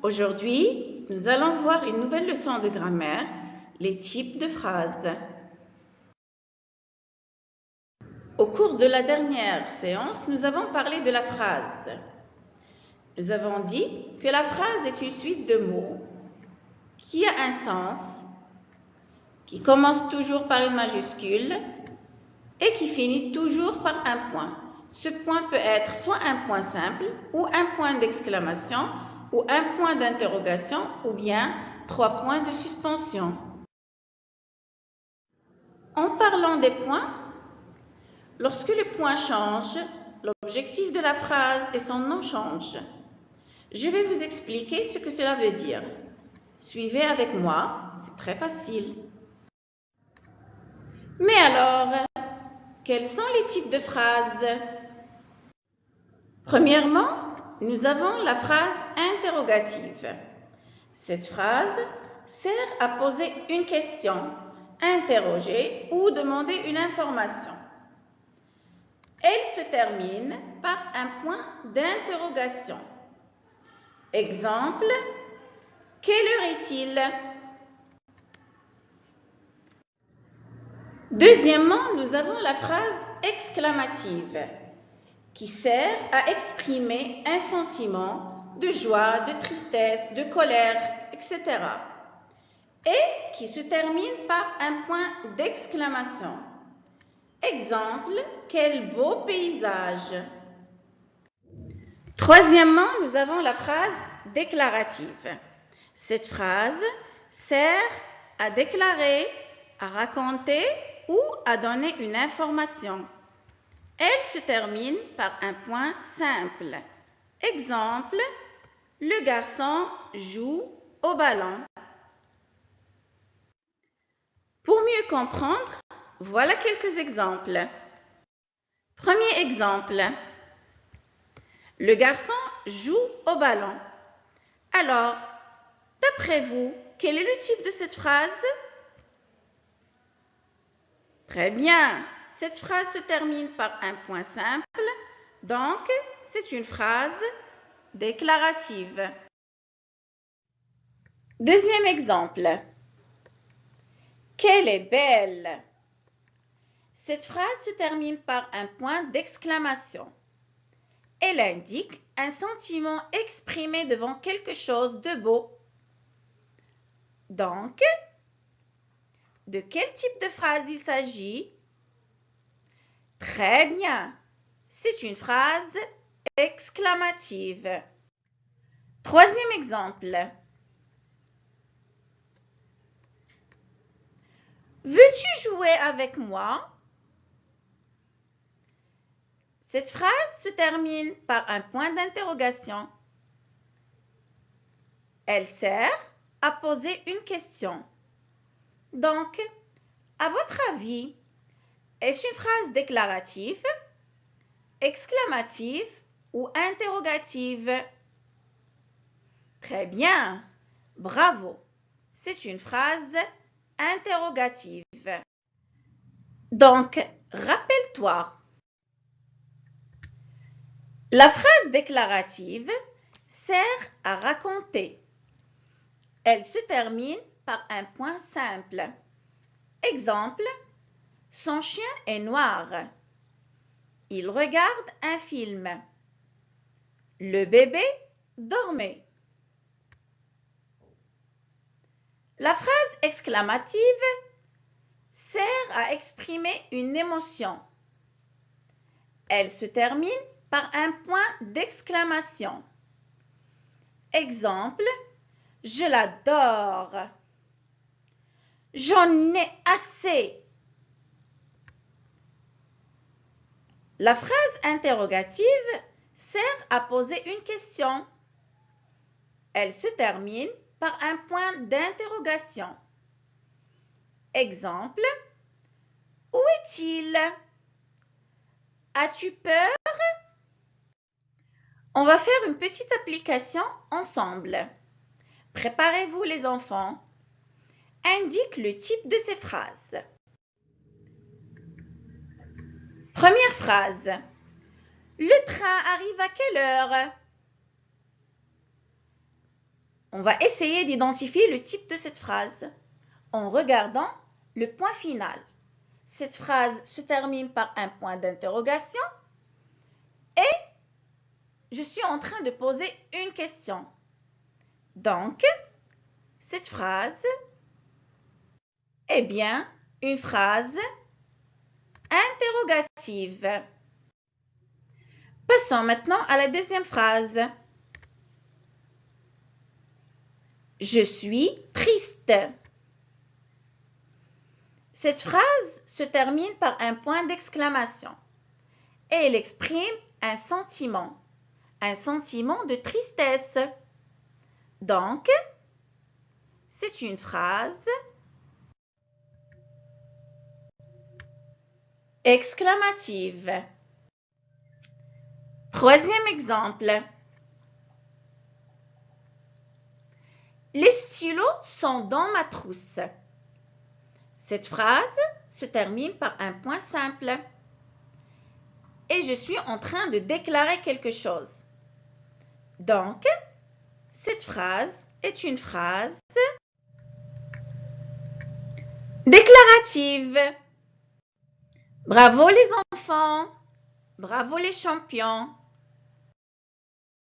Aujourd'hui, nous allons voir une nouvelle leçon de grammaire, les types de phrases. Au cours de la dernière séance, nous avons parlé de la phrase. Nous avons dit que la phrase est une suite de mots qui a un sens, qui commence toujours par une majuscule et qui finit toujours par un point. Ce point peut être soit un point simple ou un point d'exclamation ou un point d'interrogation ou bien 3 points de suspension. En parlant des points, lorsque le point change, l'objectif de la phrase et son nom changent. Je vais vous expliquer ce que cela veut dire. Suivez avec moi, c'est très facile. Mais alors, quels sont les types de phrases? Premièrement, nous avons la phrase interrogative. Cette phrase sert à poser une question, interroger ou demander une information. Elle se termine par un point d'interrogation. Exemple, quelle heure est-il? Deuxièmement, nous avons la phrase exclamative qui sert à exprimer un sentiment de joie, de tristesse, de colère, etc. et qui se termine par un point d'exclamation. Exemple, quel beau paysage! Troisièmement, nous avons la phrase déclarative. Cette phrase sert à déclarer, à raconter ou à donner une information. Elle se termine par un point simple. Exemple, le garçon joue au ballon. Pour mieux comprendre, voilà quelques exemples. Premier exemple, le garçon joue au ballon. Alors, d'après vous, quel est le type de cette phrase? Très bien, cette phrase se termine par un point simple, donc c'est une phrase déclarative. Deuxième exemple, qu'elle est belle. Cette phrase se termine par un point d'exclamation. Elle indique un sentiment exprimé devant quelque chose de beau. Donc, de quel type de phrase il s'agit? Très bien, c'est une phrase exclamative. Troisième exemple. Veux-tu jouer avec moi? Cette phrase se termine par un point d'interrogation. Elle sert à poser une question. Donc, à votre avis, est-ce une phrase déclarative, exclamative ou interrogative? Très bien, bravo, c'est une phrase interrogative. Donc, rappelle-toi, la phrase déclarative sert à raconter. Elle se termine par un point simple. Exemple, son chien est noir. Il regarde un film. Le bébé dormait. La phrase exclamative sert à exprimer une émotion. Elle se termine par un point d'exclamation. Exemple, je l'adore. J'en ai assez. La phrase interrogative sert à poser une question. Elle se termine par un point d'interrogation. Exemple, où est-il? As-tu peur? On va faire une petite application ensemble. Préparez-vous les enfants. Indique le type de ces phrases. Première phrase. Le train arrive à quelle heure? On va essayer d'identifier le type de cette phrase en regardant le point final. Cette phrase se termine par un point d'interrogation et je suis en train de poser une question. Donc, cette phrase est bien une phrase interrogative. Passons maintenant à la deuxième phrase. Je suis triste. Cette phrase se termine par un point d'exclamation et elle exprime un sentiment de tristesse. Donc, c'est une phrase exclamative. Troisième exemple. Les stylos sont dans ma trousse. Cette phrase se termine par un point simple et je suis en train de déclarer quelque chose. Donc, cette phrase est une phrase déclarative. Bravo les enfants, bravo les champions.